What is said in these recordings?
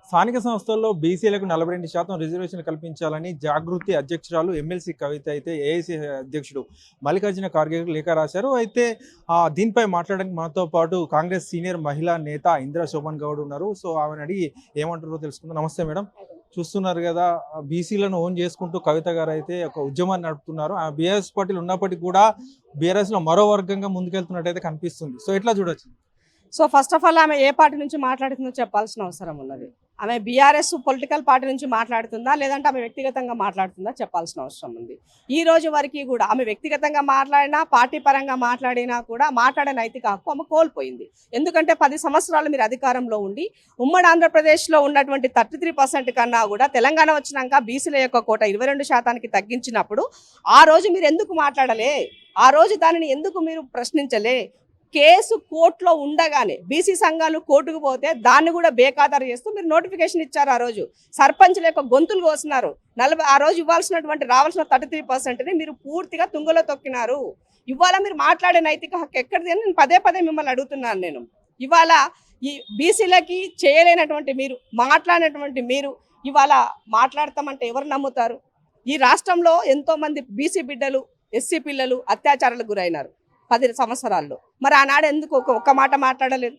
స్థానిక సంస్థల్లో బీసీలకు 42% రిజర్వేషన్ కల్పించాలని జాగృతి అధ్యక్షురాలు ఎమ్మెల్సీ కవిత అయితే ఏఐసీ అధ్యక్షుడు మల్లికార్జున ఖార్గే లేఖ రాశారు. అయితే దీనిపై మాట్లాడడానికి మనతో పాటు కాంగ్రెస్ సీనియర్ మహిళా నేత ఇందిరా శోభన్ గౌడ్ ఉన్నారు. సో ఆమెను అడిగి ఏమంటారో తెలుసుకుందాం. నమస్తే మేడం. చూస్తున్నారు కదా, బీసీలను ఓన్ చేసుకుంటూ కవిత గారు అయితే ఒక ఉద్యమాన్ని నడుపుతున్నారు. ఆ బీఆర్ఎస్ పార్టీలు ఉన్నప్పటికీ కూడా బీఆర్ఎస్లో మరో వర్గంగా ముందుకెళ్తున్నట్టయితే కనిపిస్తుంది. సో ఎట్లా చూడొచ్చు? సో ఫస్ట్ ఆఫ్ ఆల్ ఆమె ఏ పార్టీ నుంచి మాట్లాడుతుందో చెప్పాల్సిన అవసరం ఉన్నది. ఆమె బీఆర్ఎస్ పొలిటికల్ పార్టీ నుంచి మాట్లాడుతుందా లేదంటే ఆమె వ్యక్తిగతంగా మాట్లాడుతుందా చెప్పాల్సిన అవసరం ఉంది. ఈ రోజు వరకు కూడా ఆమె వ్యక్తిగతంగా మాట్లాడినా పార్టీ పరంగా మాట్లాడినా కూడా మాట్లాడే నైతిక హక్కు ఆమె కోల్పోయింది. ఎందుకంటే 10 సంవత్సరాలు మీరు అధికారంలో ఉండి ఉమ్మడి ఆంధ్రప్రదేశ్లో ఉన్నటువంటి 33% కన్నా కూడా తెలంగాణ వచ్చినాక బీసీల యొక్క కోట 22% తగ్గించినప్పుడు ఆ రోజు మీరు ఎందుకు మాట్లాడలే? ఆ రోజు దానిని ఎందుకు మీరు ప్రశ్నించలే? కేసు కోర్టులో ఉండగానే బీసీ సంఘాలు కోర్టుకు పోతే దాన్ని కూడా బేఖాతరు చేస్తూ మీరు నోటిఫికేషన్ ఇచ్చారు. ఆ రోజు సర్పంచ్ల యొక్క గొంతులు కోసినారు. ఆ రోజు ఇవ్వాల్సినటువంటి రావాల్సిన 33%ని మీరు పూర్తిగా తుంగలో తొక్కినారు. ఇవాళ మీరు మాట్లాడే నైతిక హక్కు ఎక్కడిది అని నేను పదే మిమ్మల్ని అడుగుతున్నాను. నేను ఇవాళ ఈ బీసీలకి చేయలేనటువంటి మీరు, మాట్లాడినటువంటి మీరు ఇవాళ మాట్లాడతామంటే ఎవరు నమ్ముతారు? ఈ రాష్ట్రంలో ఎంతోమంది బీసీ బిడ్డలు, ఎస్సీ పిల్లలు అత్యాచారాలకు గురైనారు 10 సంవత్సరాల్లో. మరి ఆనాడు ఎందుకు ఒక్క మాట మాట్లాడలేదు?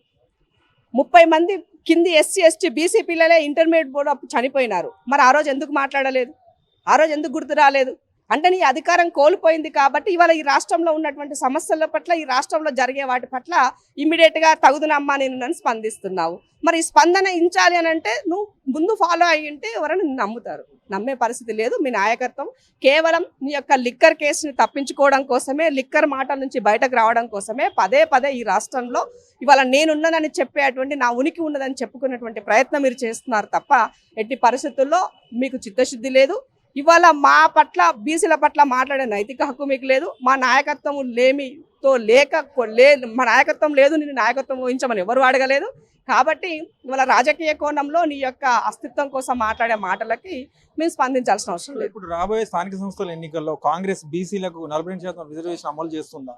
30 మంది కింది ఎస్సీ ఎస్టీ బీసీ పిల్లలే ఇంటర్మీడియట్ బోర్డు అప్పుడు చనిపోయినారు. మరి ఆ రోజు ఎందుకు మాట్లాడలేదు? ఆ రోజు ఎందుకు గుర్తు రాలేదు? అంటే నీ అధికారం కోల్పోయింది కాబట్టి ఇవాళ ఈ రాష్ట్రంలో ఉన్నటువంటి సమస్యల పట్ల, ఈ రాష్ట్రంలో జరిగే వాటి పట్ల ఇమ్మీడియట్గా తగుదునమ్మా నేను నన్ను స్పందిస్తున్నావు. మరి ఈ స్పందన ఇంచాలి అని అంటే నువ్వు ముందు ఫాలో అయ్యి ఉంటే ఎవరైనా నమ్ముతారు. నమ్మే పరిస్థితి లేదు. మీ నాయకత్వం కేవలం నీ యొక్క లిక్కర్ కేసుని తప్పించుకోవడం కోసమే, లిక్కర్ మాటల నుంచి బయటకు రావడం కోసమే పదే ఈ రాష్ట్రంలో ఇవాళ నేనున్నానని చెప్పేటువంటి, నా ఉనికి ఉన్నదని చెప్పుకున్నటువంటి ప్రయత్నం మీరు చేస్తున్నారు తప్ప ఎట్టి పరిస్థితుల్లో మీకు చిత్తశుద్ధి లేదు. ఇవాళ మా పట్ల, బీసీల పట్ల మాట్లాడే నైతిక హక్కు మీకు లేదు. మా నాయకత్వం మా నాయకత్వం లేదు, నేను నాయకత్వం వహించమని ఎవరు అడగలేదు. కాబట్టి ఇవాళ రాజకీయ కోణంలో నీ యొక్క అస్తిత్వం కోసం మాట్లాడే మాటలకి మేము స్పందించాల్సిన అవసరం లేదు. ఇప్పుడు రాబోయే స్థానిక సంస్థల ఎన్నికల్లో కాంగ్రెస్ బీసీలకు 42% రిజర్వేషన్ అమలు చేస్తుందా?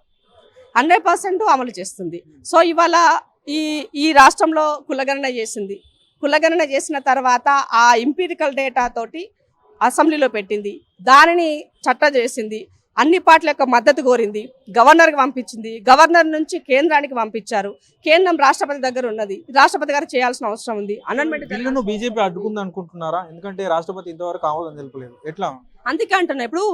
100% అమలు చేస్తుంది. సో ఇవాళ ఈ రాష్ట్రంలో కులగణన చేసింది. కులగణన చేసిన తర్వాత ఆ ఎంపీరికల్ డేటా తోటి అసెంబ్లీలో పెట్టింది. దానిని చట్ట చేసింది. అన్ని పార్టీల యొక్క మద్దతు కోరింది. గవర్నర్కి పంపించింది. గవర్నర్ నుంచి కేంద్రానికి పంపించారు. కేంద్రం రాష్ట్రపతి దగ్గర ఉన్నది. రాష్ట్రపతి గారు చేయాల్సిన అవసరం ఉంది. బిల్లును బీజేపీ అడ్డుకుంది అనుకుంటున్నారా? ఎందుకంటే రాష్ట్రపతి ఇంతవరకు ఆమోదం తెలుపలేదు. ఎట్లా? అందుకే అంటున్నా, ఇప్పుడు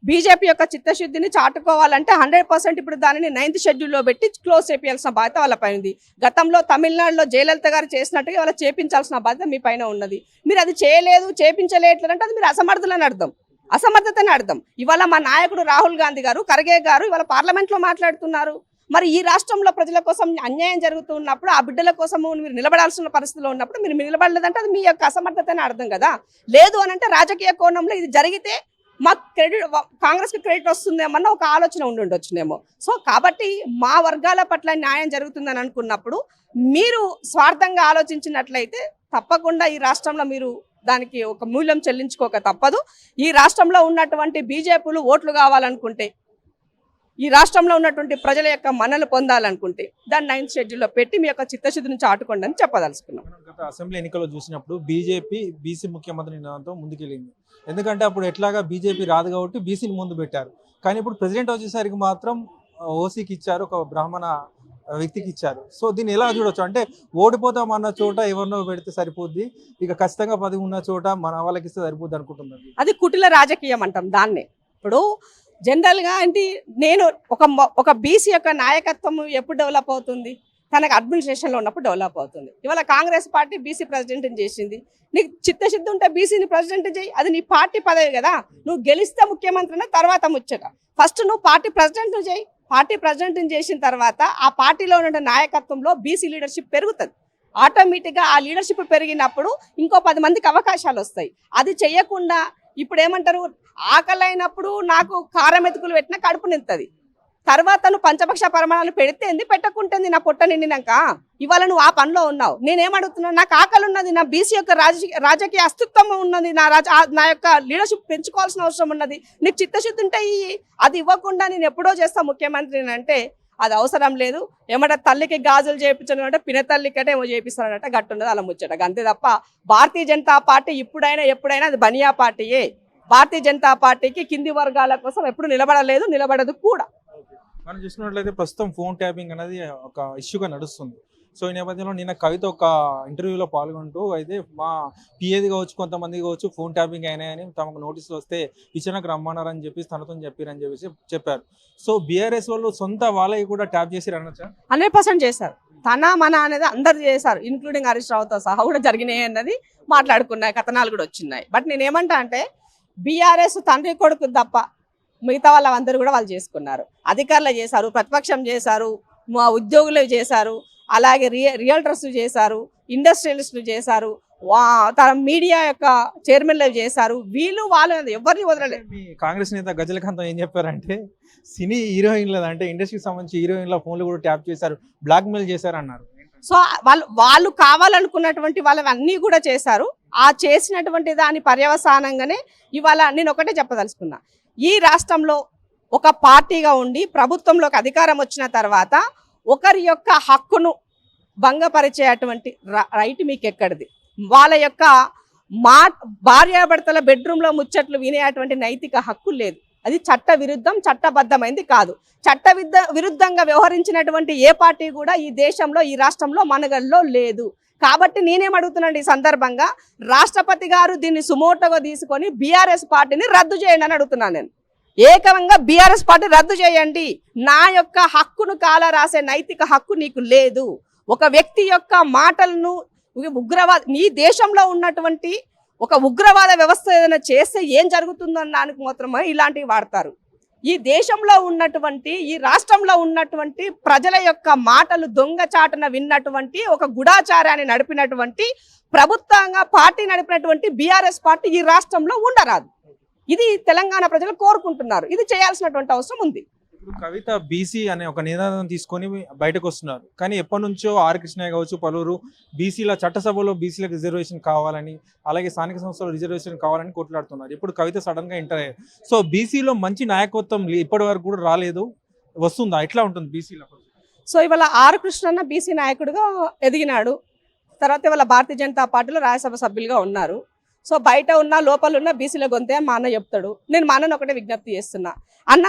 బీజేపీ యొక్క చిత్తశుద్ధిని చాటుకోవాలంటే 100% ఇప్పుడు దానిని 9th షెడ్యూల్లో పెట్టి క్లోజ్ చేయాల్సిన బాధ్యత వాళ్ళపై ఉంది. గతంలో తమిళనాడులో జయలలిత గారు చేసినట్టుగా వాళ్ళ చేపించాల్సిన బాధ్యత మీ పైన ఉన్నది. మీరు అది చేయలేదు, చేపించలేట్లేదంటే అది మీరు అసమర్థులని అర్థం, అసమర్థతని అర్థం. ఇవాళ మా నాయకుడు రాహుల్ గాంధీ గారు, ఖర్గే గారు ఇవాళ పార్లమెంట్లో మాట్లాడుతున్నారు. మరి ఈ రాష్ట్రంలో ప్రజల కోసం అన్యాయం జరుగుతున్నప్పుడు, ఆ బిడ్డల కోసము మీరు నిలబడాల్సిన పరిస్థితిలో ఉన్నప్పుడు మీరు నిలబడలేదంటే అది మీ యొక్క అసమర్థతని అర్థం కదా. లేదు అని అంటే రాజకీయ కోణంలో ఇది జరిగితే మాకు క్రెడిట్, కాంగ్రెస్కి క్రెడిట్ వస్తుందేమన్న ఒక ఆలోచన ఉండొచ్చునేమో. సో కాబట్టి మా వర్గాల పట్ల న్యాయం జరుగుతుందని అనుకున్నప్పుడు మీరు స్వార్థంగా ఆలోచించినట్లయితే తప్పకుండా ఈ రాష్ట్రంలో మీరు దానికి ఒక మూల్యం చెల్లించుకోక తప్పదు. ఈ రాష్ట్రంలో ఉన్నటువంటి బీజేపీలు ఓట్లు కావాలనుకుంటే, ఈ రాష్ట్రంలో ఉన్నటువంటి ప్రజల యొక్క మన్నలు పొందాలనుకుంటే దాన్ని 9th షెడ్యూల్లో పెట్టి మీ యొక్క చిత్తశుద్ధి నుంచి ఆటుకోండి అని చెప్పదలుచుకున్నాం. గత అసెంబ్లీ ఎన్నికల్లో చూసినప్పుడు బీజేపీ బీసీ ముఖ్యమంత్రి నినాదంతో ముందుకెళ్ళింది. ఎందుకంటే అప్పుడు ఎట్లాగా బీజేపీ రాదు కాబట్టి బీసీని ముందు పెట్టారు. కానీ ఇప్పుడు ప్రెసిడెంట్ వచ్చేసరికి మాత్రం ఓసీకి ఇచ్చారు, ఒక బ్రాహ్మణ వ్యక్తికి ఇచ్చారు. సో దీన్ని ఎలా చూడొచ్చు? అంటే ఓడిపోతామన్న చోట ఎవరినో పెడితే సరిపోద్ది, ఇక ఖచ్చితంగా 10 ఉన్న చోట మన వాళ్ళకి ఇస్తే సరిపోద్ది అనుకుంటున్నారు. అది కుటిల రాజకీయం అంటాం దాన్నే. ఇప్పుడు జనరల్గా ఏంటి, నేను ఒక బీసీ యొక్క నాయకత్వం ఎప్పుడు డెవలప్ అవుతుంది? తనకు అడ్మినిస్ట్రేషన్లో ఉన్నప్పుడు డెవలప్ అవుతుంది. ఇవాళ కాంగ్రెస్ పార్టీ బీసీ ప్రెసిడెంట్ని చేసింది. నీకు చిత్తశుద్ధి ఉంటే బీసీని ప్రెసిడెంట్ చేయి, అది నీ పార్టీ పదవి కదా. నువ్వు గెలిస్తే ముఖ్యమంత్రిని తర్వాత ముచ్చట. ఫస్ట్ నువ్వు పార్టీ ప్రెసిడెంట్ను చేయి. పార్టీ ప్రెసిడెంట్ని చేసిన తర్వాత ఆ పార్టీలో ఉన్న నాయకత్వంలో బీసీ లీడర్షిప్ పెరుగుతుంది. ఆటోమేటిక్గా ఆ లీడర్షిప్ పెరిగినప్పుడు ఇంకో 10 మందికి అవకాశాలు వస్తాయి. అది చెయ్యకుండా ఇప్పుడు ఏమంటారు, ఆకలైనప్పుడు నాకు కారం ఎతుకులు పెట్టినా కడుపు నింతది. తర్వాత నువ్వు పంచపక్ష పరిమాణాలు పెడితేంది, పెట్టకుంటుంది నా పొట్ట నిండినాక. ఇవాళ నువ్వు ఆ పనిలో ఉన్నావు. నేనేమడుగుతున్నాను, నాకు ఆకలి ఉన్నది, నా బీసీ యొక్క రాజకీయ అస్తిత్వం ఉన్నది, నా యొక్క లీడర్షిప్ పెంచుకోవాల్సిన అవసరం ఉన్నది. నీకు చిత్తశుద్ధి ఉంటే అది ఇవ్వకుండా నేను ఎప్పుడో చేస్తా ముఖ్యమంత్రిని అంటే అది అవసరం లేదు. ఏమంటే తల్లికి గాజులు చేయించడం అంటే పినతల్లికటే ఏమో చేపిస్తారనట, గట్టున్నది అలా ముచ్చట అంతే తప్ప భారతీయ జనతా పార్టీ ఇప్పుడైనా ఎప్పుడైనా అది బనియా పార్టీయే. భారతీయ జనతా పార్టీకి కింది వర్గాల కోసం ఎప్పుడు నిలబడలేదు, నిలబడదు కూడా. మనం చూసినట్లయితే ప్రస్తుతం ఫోన్ ట్యాపింగ్ అనేది ఒక ఇష్యూగా నడుస్తుంది. సో ఈ నేపథ్యంలో నిన్న కవిత ఒక ఇంటర్వ్యూలో పాల్గొంటూ అయితే మా పిఏది కావచ్చు, కొంతమంది కావచ్చు ఫోన్ ట్యాపింగ్ అయినాయని తమకు నోటీసులు వస్తే విచారణకు రమ్మన్నారని చెప్పేసి తనతో చెప్పారని చెప్పేసి చెప్పారు. సో బీఆర్ఎస్ వాళ్ళు సొంత వాళ్ళకి కూడా ట్యాప్ చేసి అనొచ్చా? 100% చేశారు. తన మన అనేది అందరు చేశారు, ఇంక్లూడింగ్ హరీష్ రావుతో సహా కూడా జరిగినాయి అన్నది మాట్లాడుకున్నాయి, కథనాలు కూడా వచ్చినాయి. బట్ నేనేమంటా అంటే బీఆర్ఎస్ తండ్రి కొడుకు తప్ప మిగతా వాళ్ళందరూ కూడా వాళ్ళు చేసుకున్నారు. అధికారులు చేశారు, ప్రతిపక్షం చేశారు, మా ఉద్యోగులు చేశారు, అలాగే రియల్టర్స్ చేశారు, ఇండస్ట్రియలిస్టులు చేశారు, తన మీడియా యొక్క చైర్మన్లు చేశారు. వీళ్ళు వాళ్ళు ఎవరిని వదలలేదు. మీ కాంగ్రెస్ నేత గజలకాంతం ఏం చెప్పారంటే సినీ హీరోయిన్ల అంటే ఇండస్ట్రీకి సంబంధించి హీరోయిన్ల ఫోన్లు కూడా ట్యాప్ చేశారు, బ్లాక్మెయిల్ చేశారు అన్నారు. సో వాళ్ళు కావాలనుకున్నటువంటి వాళ్ళు అన్నీ కూడా చేశారు. ఆ చేసినటువంటి దాని పర్యవసానంగానే ఇవాళ నేను ఒకటే చెప్పదలుచుకున్నా, ఈ రాష్ట్రంలో ఒక పార్టీగా ఉండి ప్రభుత్వంలోకి అధికారం వచ్చిన తర్వాత ఒకరి యొక్క హక్కును భంగపరిచేటువంటి రైట్ మీకు ఎక్కడిది? వాళ్ళ యొక్క భార్యాభర్తల బెడ్రూమ్లో ముచ్చట్లు వినేటువంటి నైతిక హక్కు లేదు. అది చట్ట విరుద్ధం, చట్టబద్ధమైంది కాదు. విరుద్ధంగా వ్యవహరించినటువంటి ఏ పార్టీ కూడా ఈ దేశంలో, ఈ రాష్ట్రంలో, మనగల్లో లేదు. కాబట్టి నేనేమడుగుతున్నాను ఈ సందర్భంగా, రాష్ట్రపతి గారు దీన్ని సుమోటోగా తీసుకొని బీఆర్ఎస్ పార్టీని రద్దు చేయండి అని అడుగుతున్నాను నేను. ఏకంగా బీఆర్ఎస్ పార్టీ రద్దు చేయండి. నా యొక్క హక్కును కాల రాసే నైతిక హక్కు నీకు లేదు. ఒక వ్యక్తి యొక్క మాటలను నీ దేశంలో ఉన్నటువంటి ఒక ఉగ్రవాద వ్యవస్థ ఏదైనా చేస్తే ఏం జరుగుతుందన్న దానికి మాత్రమే ఇలాంటివి వాడతారు. ఈ దేశంలో ఉన్నటువంటి, ఈ రాష్ట్రంలో ఉన్నటువంటి ప్రజల యొక్క మాటలు దొంగచాటున విన్నటువంటి ఒక గూఢాచారాన్ని నడిపినటువంటి ప్రభుత్వంగా పార్టీ నడిపినటువంటి బీఆర్ఎస్ పార్టీ ఈ రాష్ట్రంలో ఉండరాదు. ఇది తెలంగాణ ప్రజలు కోరుకుంటున్నారు. ఇది చేయాల్సినటువంటి అవసరం ఉంది. ఇప్పుడు కవిత బీసీ అనే ఒక నినాదం తీసుకొని బయటకు వస్తున్నారు. కానీ ఎప్పటి నుంచో ఆర్ కృష్ణయ్య కావచ్చు, పలువురు బీసీల చట్టసభలో బీసీలకు రిజర్వేషన్ కావాలని, అలాగే స్థానిక సంస్థలో రిజర్వేషన్ కావాలని కొట్లాడుతున్నారు. ఇప్పుడు కవిత సడన్ గా ఎంటర్ అయ్యారు. సో బీసీలో మంచి నాయకత్వం ఇప్పటి వరకు కూడా రాలేదు, వస్తుందా? ఎట్లా ఉంటుంది బీసీలో? సో ఇవాళ ఆర్ కృష్ణన్న బీసీ నాయకుడిగా ఎదిగినాడు. తర్వాత ఇవాళ భారతీయ జనతా పార్టీలో రాజ్యసభ సభ్యులుగా ఉన్నారు. సో బయట ఉన్న లోపల ఉన్న బీసీల గొంతే మా అన్న చెప్తాడు. నేను మా అన్నను ఒకటే విజ్ఞప్తి చేస్తున్నా, అన్న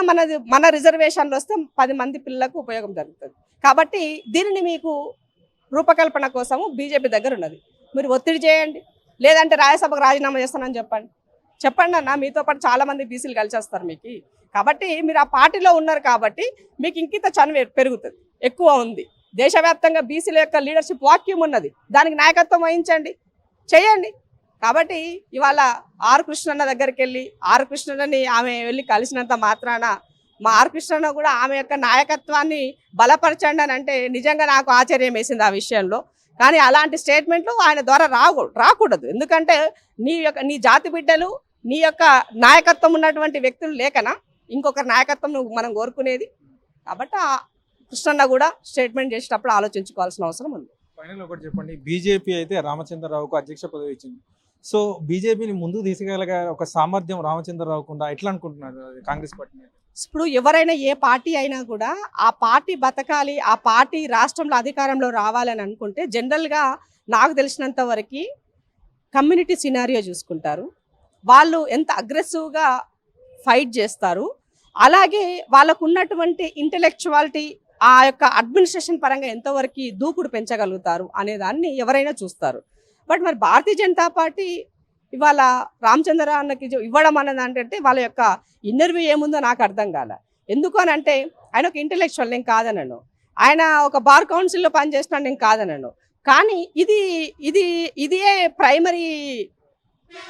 మన రిజర్వేషన్లు వస్తే 10 మంది పిల్లలకు ఉపయోగం జరుగుతుంది. కాబట్టి దీనిని మీకు రూపకల్పన కోసము బీజేపీ దగ్గర ఉన్నది, మీరు ఒత్తిడి చేయండి. లేదంటే రాజ్యసభకు రాజీనామా చేస్తానని చెప్పండి అన్న. మీతో పాటు చాలా మంది బీసీలు కలిసి వస్తారు మీకు. కాబట్టి మీరు ఆ పార్టీలో ఉన్నారు కాబట్టి మీకు ఇంకింత చనువు పెరుగుతుంది, ఎక్కువ ఉంది. దేశవ్యాప్తంగా బీసీల యొక్క లీడర్షిప్ వాక్యూమ్ ఉన్నది, దానికి నాయకత్వం వహించండి, చేయండి. కాబట్టి ఇవాళ ఆర్ కృష్ణన్న దగ్గరికి వెళ్ళి ఆర్ కృష్ణన్నని ఆమె వెళ్ళి కలిసినంత మాత్రాన మా ఆర్ కృష్ణన్న కూడా ఆమె యొక్క నాయకత్వాన్ని బలపరచండి అని అంటే నిజంగా నాకు ఆశ్చర్యం వేసింది ఆ విషయంలో. కానీ అలాంటి స్టేట్మెంట్లు ఆయన ద్వారా రాకూడదు. ఎందుకంటే నీ జాతి బిడ్డలు, నీ యొక్క నాయకత్వం ఉన్నటువంటి వ్యక్తులు లేకనా ఇంకొకరి నాయకత్వం మనం కోరుకునేది? కాబట్టి కృష్ణన్న కూడా స్టేట్మెంట్ చేసేటప్పుడు ఆలోచించుకోవాల్సిన అవసరం ఉంది. ఫైనల్ ఒకటి చెప్పండి, బీజేపీ అయితే రామచంద్రరావుకు అధ్యక్ష పదవి ఇచ్చింది. సో బీజేపీని ముందుకు తీసుకెళ్ళగల ఒక సామర్థ్యం రామచంద్రరావుకుండా ఎట్లా అనుకుంటున్నారు కాంగ్రెస్ పార్టీ? ఇప్పుడు ఎవరైనా ఏ పార్టీ అయినా కూడా ఆ పార్టీ బతకాలి, ఆ పార్టీ రాష్ట్రంలో అధికారంలో రావాలని అనుకుంటే జనరల్గా నాకు తెలిసినంత వరకు కమ్యూనిటీ సినారియో చూసుకుంటారు, వాళ్ళు ఎంత అగ్రెసివ్గా ఫైట్ చేస్తారు, అలాగే వాళ్ళకు ఉన్నటువంటి ఇంటెలెక్చువాలిటీ, ఆ యొక్క అడ్మినిస్ట్రేషన్ పరంగా ఎంతవరకు దూకుడు పెంచగలుగుతారు అనే దాన్ని ఎవరైనా చూస్తారు. బట్ మరి భారతీయ జనతా పార్టీ ఇవాళ రామచంద్ర అన్నకి ఇవ్వడం అన్నది అంటే వాళ్ళ యొక్క ఇంటర్వ్యూ ఏముందో నాకు అర్థం కాలే. ఎందుకు అని అంటే ఆయన ఒక ఇంటెలెక్చువల్, నేను కాదనను. ఆయన ఒక బార్ కౌన్సిల్లో పనిచేస్తున్నాడు, నేను కాదనను. కానీ ఇదే ప్రైమరీ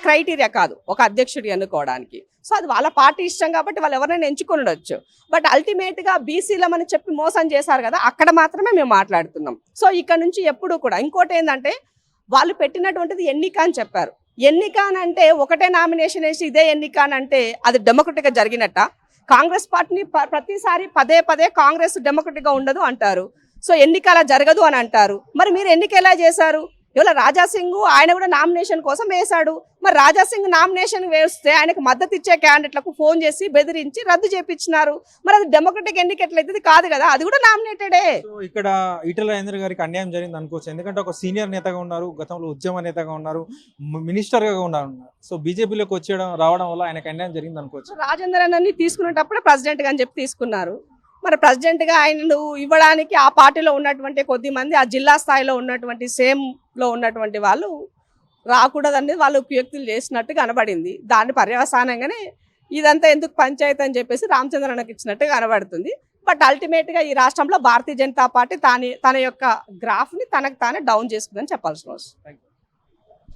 క్రైటీరియా కాదు ఒక అధ్యక్షుడి ఎన్నుకోవడానికి. సో అది వాళ్ళ పార్టీ ఇష్టం కాబట్టి వాళ్ళు ఎవరైనా ఎంచుకొని ఉండొచ్చు. బట్ అల్టిమేట్గా బీసీలమని చెప్పి మోసం చేశారు కదా, అక్కడ మాత్రమే మేము మాట్లాడుతున్నాం. సో ఇక్కడ నుంచి ఎప్పుడు కూడా ఇంకోటి ఏంటంటే వాళ్ళు పెట్టినటువంటిది ఎన్నిక అని చెప్పారు. ఎన్నిక అని అంటే ఒకటే నామినేషన్ వేసి ఇదే ఎన్నిక అని అంటే అది డెమోక్రటిక్గా జరిగినట్ట? కాంగ్రెస్ పార్టీని ప్రతిసారి పదే కాంగ్రెస్ డెమోక్రటిక్గా ఉండదు అంటారు. సో ఎన్నిక అలా జరగదు అని అంటారు. మరి మీరు ఎన్నిక ఎలా చేశారు? ఇవాళ రాజాసింగ్ ఆయన కూడా నామినేషన్ కోసం వేశాడు. మరి రాజాసింగ్ నామినేషన్ వేస్తే ఆయనకు మద్దతు ఇచ్చే క్యాండిడేట్లకు ఫోన్ చేసి బెదిరించి రద్దు చేపించినారు. మరి అది డెమోక్రటిక్ ఎన్నిక ఎట్లయితే కాదు కదా, అది కూడా నామినేటెడే. సో ఇక్కడ ఈటెల రాజేందర్ గారికి అన్యాయం జరిగింది అనుకోవచ్చు. ఎందుకంటే ఒక సీనియర్ నేతగా ఉన్నారు, గతంలో ఉద్యమ నేతగా ఉన్నారు, మినిస్టర్గా ఉన్నారు. సో బీజేపీలోకి రావడం వల్ల ఆయనకు అన్యాయం జరిగింది అనుకోవచ్చు. రాజేందర్ అన్నని తీసుకునేటప్పుడే ప్రెసిడెంట్ అని చెప్పి తీసుకున్నారు. మరి ప్రెసిడెంట్గా ఆయనను ఇవ్వడానికి ఆ పార్టీలో ఉన్నటువంటి కొద్ది మంది, ఆ జిల్లా స్థాయిలో ఉన్నటువంటి సేమ్లో ఉన్నటువంటి వాళ్ళు రాకూడదని వాళ్ళు కుయుక్తులు చేసినట్టు కనబడింది. దాని పర్యవసానంగానే ఇదంతా ఎందుకు పంచాయతీ అని చెప్పేసి రామచంద్రన్నకి ఇచ్చినట్టు కనబడుతుంది. బట్ అల్టిమేట్గా ఈ రాష్ట్రంలో భారతీయ జనతా పార్టీ తన యొక్క గ్రాఫ్ని తనకు తానే డౌన్ చేసుకుందని చెప్పాల్సిన అవసరం.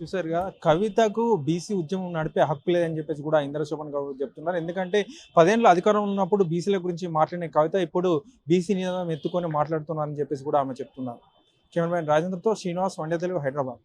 చూసారుగా, కవితకు బీసీ ఉద్యమం నడిపే హక్కు లేదని చెప్పేసి కూడా ఇంద్రశోభన్ గౌడ్ చెప్తున్నారు. ఎందుకంటే 10 ఏళ్ళు అధికారంలో ఉన్నప్పుడు బీసీల గురించి మాట్లాడిన కవిత ఇప్పుడు బీసీ నినాదం ఎత్తుకొని మాట్లాడుతున్నారని చెప్పేసి కూడా ఆమె చెప్తున్నారు. కెమెరామెన్ రాజేంద్రతో శ్రీనివాస్, వండే తెలుగు, హైదరాబాద్.